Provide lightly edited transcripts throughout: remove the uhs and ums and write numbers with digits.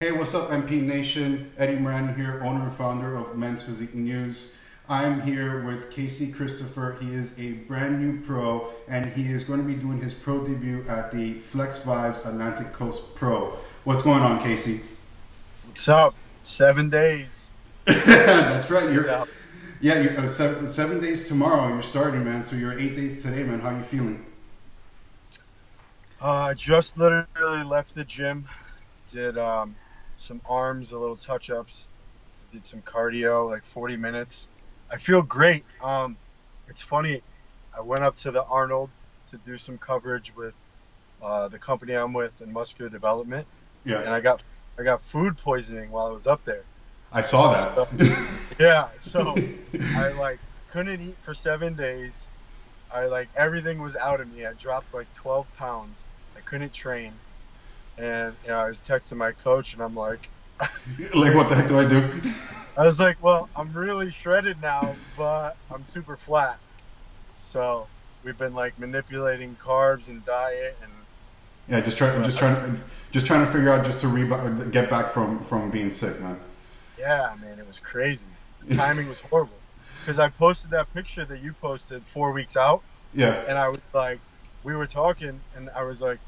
Hey, what's up, MP Nation? Eddy Miranda here, owner and founder of Men's Physique News. I'm here with Casey Christopher. He is a brand new pro, and he is going to be doing his pro debut at the Flex Vibes Atlantic Coast Pro. What's going on, Casey? What's up? 7 days. That's right. You're 7 days tomorrow. You're starting, man. So you're 8 days today, man. How you feeling? Just literally left the gym. Did some arms, a little touch-ups. Did some cardio, like 40 minutes. I feel great. It's funny. I went up to the Arnold to do some coverage with the company I'm with in muscular development. Yeah. And I got food poisoning while I was up there. I saw that. So I couldn't eat for 7 days. Everything was out of me. I dropped like 12 pounds. I couldn't train. And I was texting my coach, and I'm like, what the heck do I do? I was like, well, I'm really shredded now, but I'm super flat. So we've been manipulating carbs and diet, and yeah, just trying to figure out just to get back from being sick, man. Yeah, man, it was crazy. The timing was horrible because I posted that picture that you posted 4 weeks out. Yeah, and I was like, we were talking, and I was like,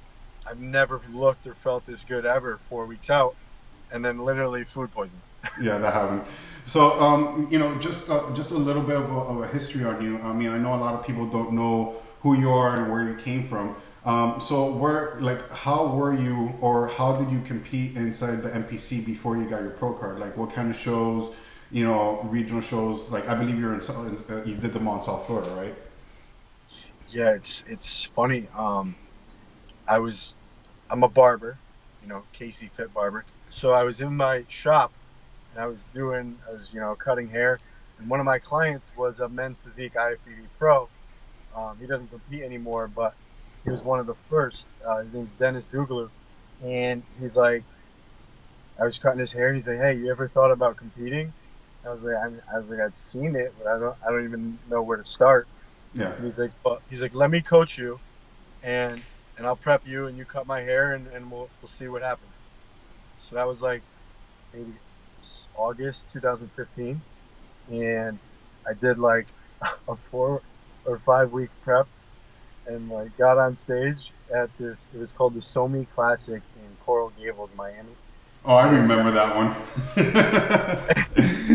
I've never looked or felt this good ever 4 weeks out, and then literally food poisoning. Yeah, that happened. So, just a little bit of a history on you. I mean, I know a lot of people don't know who you are and where you came from. How were you, or how did you compete inside the NPC before you got your pro card? Like, what kind of shows, regional shows? Like, I believe you did them on South Florida, right? Yeah, it's funny. I'm a barber, Casey Fit Barber. So I was in my shop, and I was cutting hair, and one of my clients was a Men's Physique IFBB pro. He doesn't compete anymore, but he was one of the first. His name's Dennis Dougaloo, and he's like, I was cutting his hair, and he's like, "Hey, you ever thought about competing?" I was like, I'd seen it, but I don't even know where to start. Yeah. And he's like, let me coach you, and I'll prep you, and you cut my hair, and we'll see what happens. So that was maybe August 2015, and I did a 4 or 5 week prep, and got on stage at this. It was called the SoMe Classic in Coral Gables, Miami. Oh, I remember that one.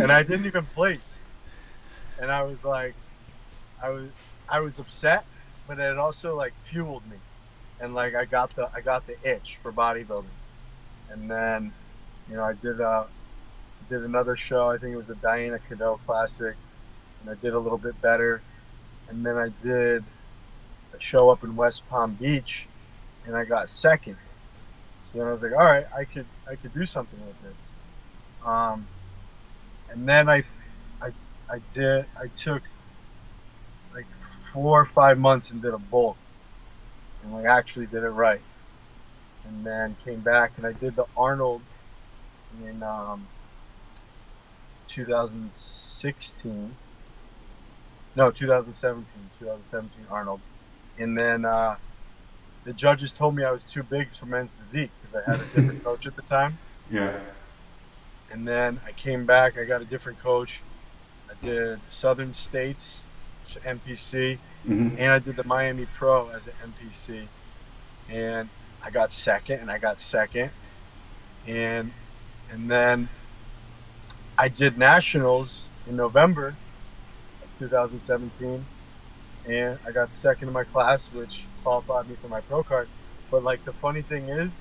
And I didn't even place, and I was upset, but it also fueled me. And I got the itch for bodybuilding, and then I did another show. I think it was the Diana Cadell Classic, and I did a little bit better. And then I did a show up in West Palm Beach, and I got second. So then I was like, all right, I could do something with this. And then I took 4 or 5 months and did a bulk. And actually did it right, and then came back and I did the Arnold in 2017 Arnold, and then the judges told me I was too big for Men's Physique because I had a different coach at the time. Yeah. And then I came back, I got a different coach. I did Southern States, NPC. Mm-hmm. And I did the Miami Pro as an NPC, and I got second, and then I did nationals in November of 2017, and I got second in my class, which qualified me for my pro card. But the funny thing is,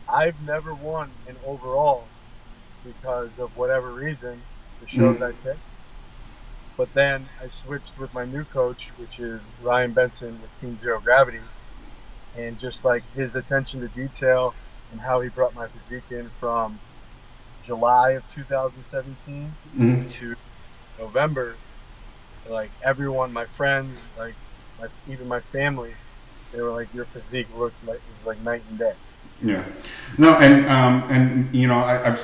I've never won an overall because of whatever reason, the shows I picked. But then I switched with my new coach, which is Ryan Benson with Team Zero Gravity, and just his attention to detail and how he brought my physique in from July of 2017 to November. Everyone, my friends, even my family, they were like, your physique looked it was night and day. Yeah, no, and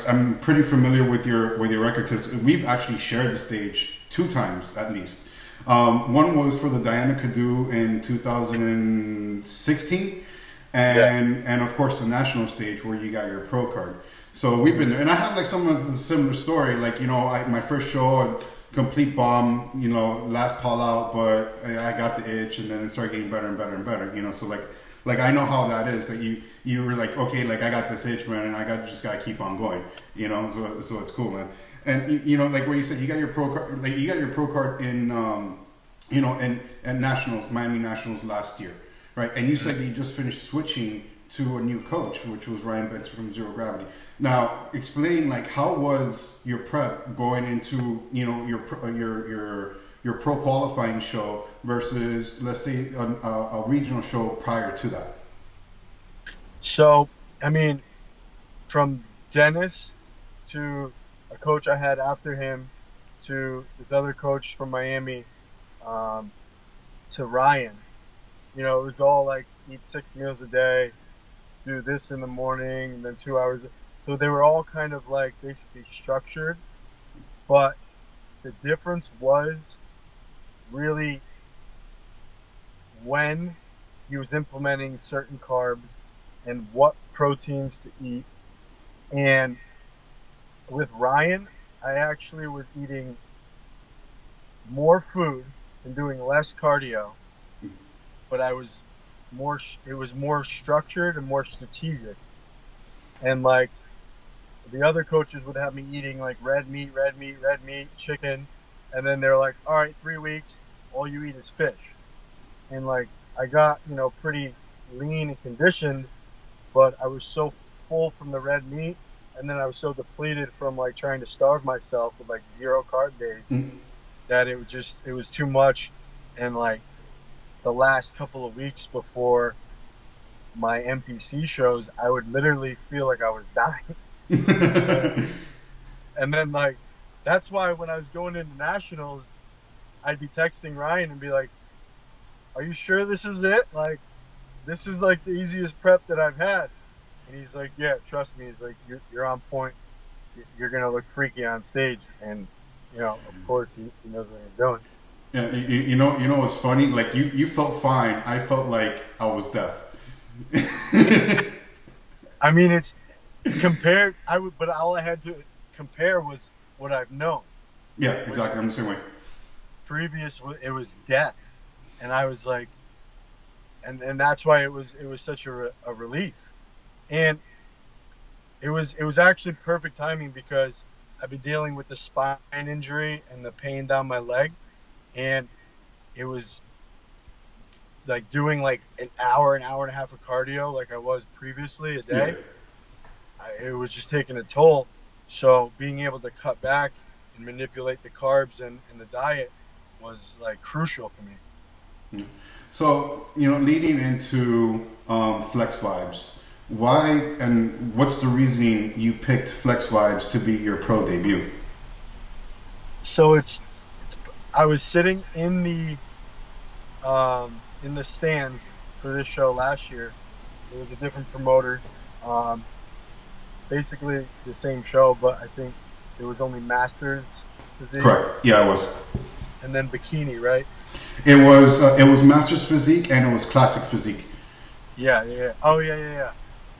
I'm pretty familiar with your record because we've actually shared the stage 2 times at least. One was for the Diana Cadell in 2016, and of course the national stage where you got your pro card. So we've been there, and I have like someone's a similar story. Like, my first show, complete bomb. Last call out, but I got the itch, and then it started getting better and better and better. So like I know how that is. That you were like, okay, like I got this itch, man, and I just gotta keep on going. So it's cool, man. And like what you said, you got your pro card. Like you got your pro card in in Nationals, Miami Nationals last year, right? And you said that you just finished switching to a new coach, which was Ryan Benson from Zero Gravity. Now, explain like how was your prep going into your pro qualifying show versus, let's say, a regional show prior to that. So, I mean, from Dennis to a coach I had after him to this other coach from Miami, to Ryan, it was all like eat 6 meals a day, do this in the morning, and then 2 hours. So they were all kind of like basically structured, but the difference was really when he was implementing certain carbs and what proteins to eat. And with Ryan, I actually was eating more food and doing less cardio, but it was more structured and more strategic. And like the other coaches would have me eating like red meat, chicken, and then they're like, all right, 3 weeks, all you eat is fish. And like I got, pretty lean and conditioned, but I was so full from the red meat, and then I was so depleted from like trying to starve myself with like 0 carb days that it was too much. And like the last couple of weeks before my NPC shows, I would literally feel like I was dying. And then like that's why when I was going into nationals, I'd be texting Ryan and be like, are you sure this is it? Like, this is like the easiest prep that I've had. And he's like, yeah, trust me. He's like, you're on point. You're going to look freaky on stage. And, of course, he knows what he's doing. Yeah, you know what's funny? Like, you felt fine. I felt like I was deaf. I mean, it's compared. But all I had to compare was what I've known. Yeah, exactly. I'm the same way. Previous, it was death. And I was like, and that's why it was such a relief. And it was actually perfect timing because I've been dealing with the spine injury and the pain down my leg, and it was like doing like an hour and a half of cardio like I was previously a day. It was just taking a toll. So being able to cut back and manipulate the carbs and the diet was like crucial for me. So, leading into Flex Vibes, why and what's the reasoning you picked Flex Vibes to be your pro debut? So I was sitting in the stands for this show last year. It was a different promoter, basically the same show, but I think it was only Masters Physique. Correct. Yeah, it was. And then Bikini, right? It was Masters Physique and it was Classic Physique. Yeah. Oh yeah.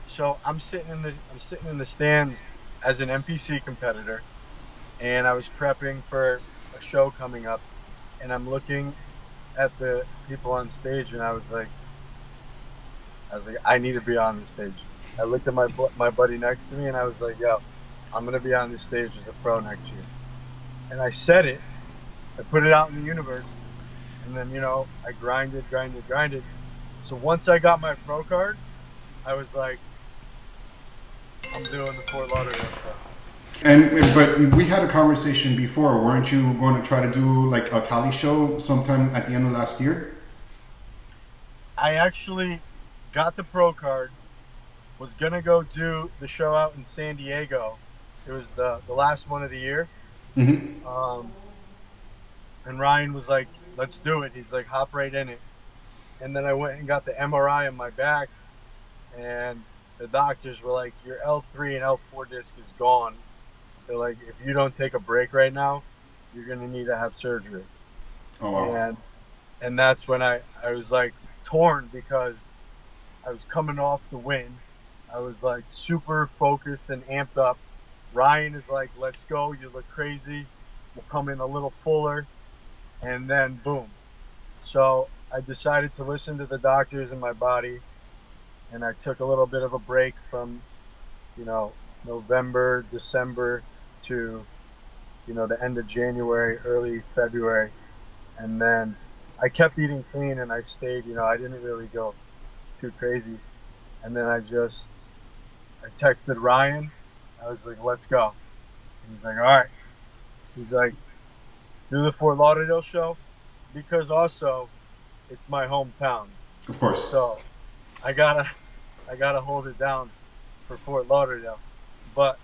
So I'm sitting in the stands as an NPC competitor, and I was prepping for a show coming up, and I'm looking at the people on stage, and I was like, I need to be on the stage. I looked at my buddy next to me, and I was like, yo, I'm gonna be on the stage as a pro next year. And I said it. I put it out in the universe, and then I grinded. So once I got my pro card, I was like, I'm doing the Fort Lauderdale show. But we had a conversation before. Weren't you going to try to do like a Cali show sometime at the end of last year? I actually got the pro card. Was gonna go do the show out in San Diego. It was the last one of the year. Mm-hmm. And Ryan was like, let's do it. He's like, hop right in it. And then I went and got the MRI on my back, and the doctors were like, your L3 and L4 disc is gone. They're like, if you don't take a break right now, you're going to need to have surgery. Oh, wow. And that's when I was like torn, because I was coming off the win, I was like super focused and amped up. Ryan is like, let's go. You look crazy. We'll come in a little fuller. And then boom. So I decided to listen to the doctors in my body. And I took a little bit of a break from, you know, November, December to, you know, the end of January, early February. And then I kept eating clean and I stayed, you know, I didn't really go too crazy. And then I texted Ryan. I was like, let's go. And he's like, all right. He's like, do the Fort Lauderdale show because also it's my hometown. Of course. So I gotta hold it down for Fort Lauderdale. But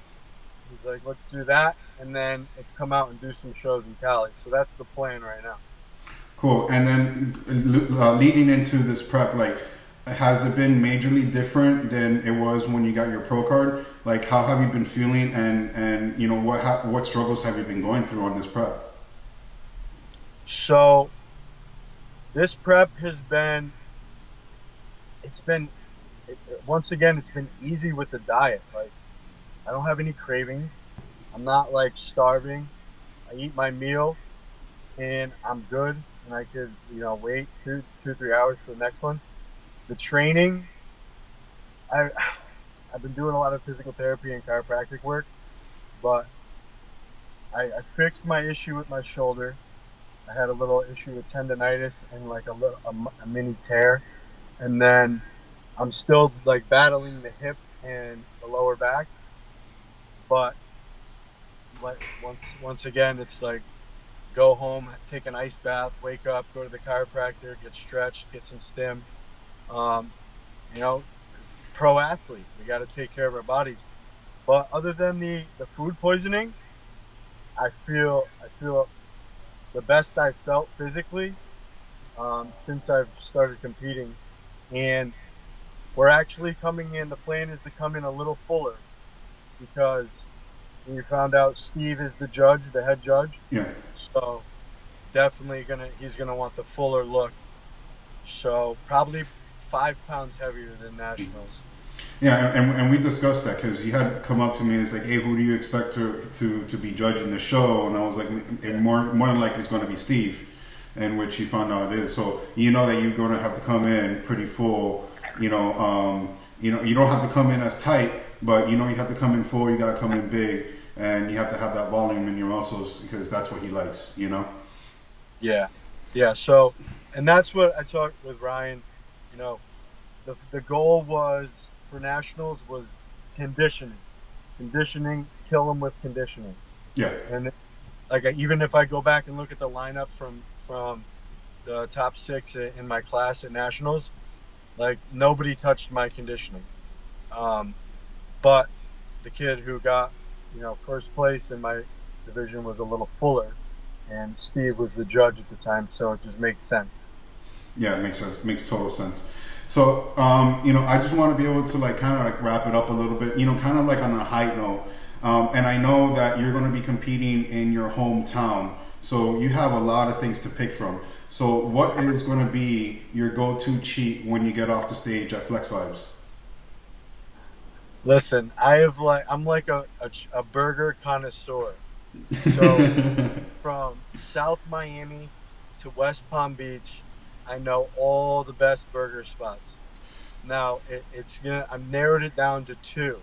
he's like, let's do that. And then it's come out and do some shows in Cali. So that's the plan right now. Cool. And then leading into this prep, like, has it been majorly different than it was when you got your pro card? Like, how have you been feeling, and you know, what struggles have you been going through on this prep? So this prep has been, once again, it's been easy with the diet. Like, I don't have any cravings. I'm not like starving. I eat my meal and I'm good. And I could, you know, wait 3 hours for the next one. The training, I've been doing a lot of physical therapy and chiropractic work, but I fixed my issue with my shoulder. I had a little issue with tendonitis and like a mini tear, and then I'm still like battling the hip and the lower back. But like once again, it's like go home, take an ice bath, wake up, go to the chiropractor, get stretched, get some stim. You know, pro athlete, we got to take care of our bodies. But other than the food poisoning, I feel the best I've felt physically since I've started competing. And we're actually coming in, the plan is to come in a little fuller because we found out Steve is the judge, the head judge. Yeah. So definitely he's gonna want the fuller look. So probably 5 pounds heavier than nationals. Yeah, and we discussed that because he had come up to me and it's like, hey, who do you expect to be judging the show? And I was like, more than likely it's going to be Steve, and which he found out it is. So you know that you're going to have to come in pretty full. You know, you don't have to come in as tight, but you know you have to come in full. You got to come in big, and you have to have that volume in your muscles because that's what he likes. You know. Yeah, yeah. So, and that's what I talked with Ryan. You know, the goal was for nationals was conditioning, kill them with conditioning. Yeah. And like even if I go back and look at the lineup from the top 6 in my class at nationals, like nobody touched my conditioning. But the kid who got, you know, first place in my division was a little fuller, and Steve was the judge at the time, so it just makes sense. Yeah, it makes sense. It makes total sense. So, you know, I just want to be able to like kind of like wrap it up a little bit, you know, kind of like on a high note. And I know that you're going to be competing in your hometown, so you have a lot of things to pick from. So what is going to be your go-to cheat when you get off the stage at Flex Vibes? Listen, I'm like a burger connoisseur. So from South Miami to West Palm Beach, I know all the best burger spots. Now I've narrowed it down to 2.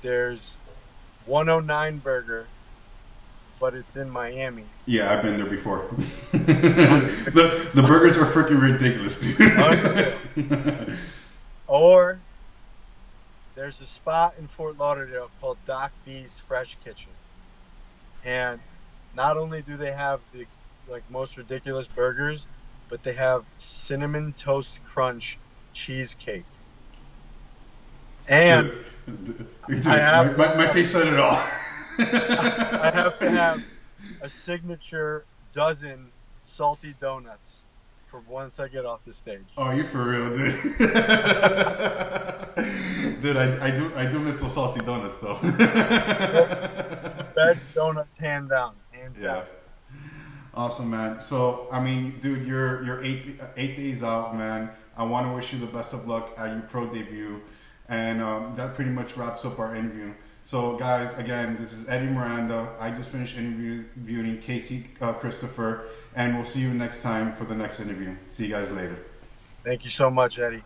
There's 109 Burger, but it's in Miami. Yeah, I've been there before. the burgers are freaking ridiculous, dude. Or there's a spot in Fort Lauderdale called Doc B's Fresh Kitchen, and not only do they have the like most ridiculous burgers, but they have cinnamon toast crunch cheesecake. And my face said it all. I have to have a signature dozen salty donuts for once I get off the stage. Oh, you for real, dude? Dude, I do miss those salty donuts though. Best donuts, hands down. Yeah. Awesome, man. So, I mean, dude, you're 8 days out, man. I want to wish you the best of luck at your pro debut. And that pretty much wraps up our interview. So guys, again, this is Eddy Miranda. I just finished interviewing Casey Christopher, and we'll see you next time for the next interview. See you guys later. Thank you so much, Eddy.